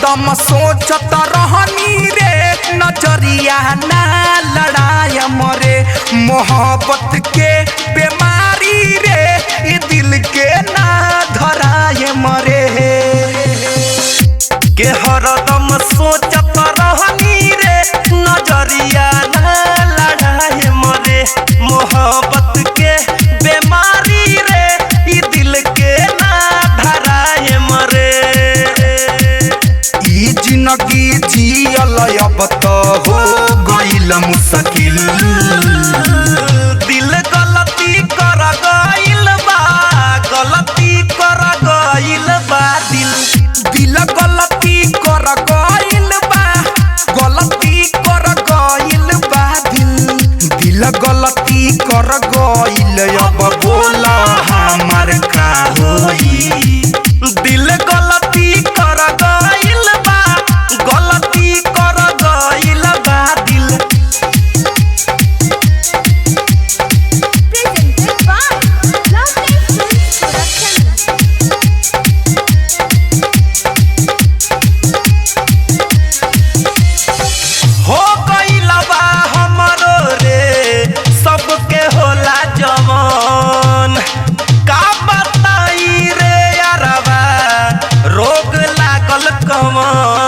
हरदम सोचत रहनी रे नजरिया ना लड़ाय मरे मोहब्बत के बीमारी रे ये दिल के ना धराय मरे के हरदम सोचत रहनी रे नजरिया ना लड़ाय मरे मोहब्बत के बीमारी रे ये दिल के ना धराय मरे ई जिंदगी जियल अब तो हो गइल मुश्किल दिल गलती कर गइल बा गलती कर गइल बा दिल गलती कर गइल बा गलती कर गइल बा दिल गलती कर गइल अब बोला हमार का होई दिल गलती कर गइल बा गलती कर गइल बा दिल हो गइल बा हमरो रे सबके होला जवान का बताई रे यारबा रोग लागल कमन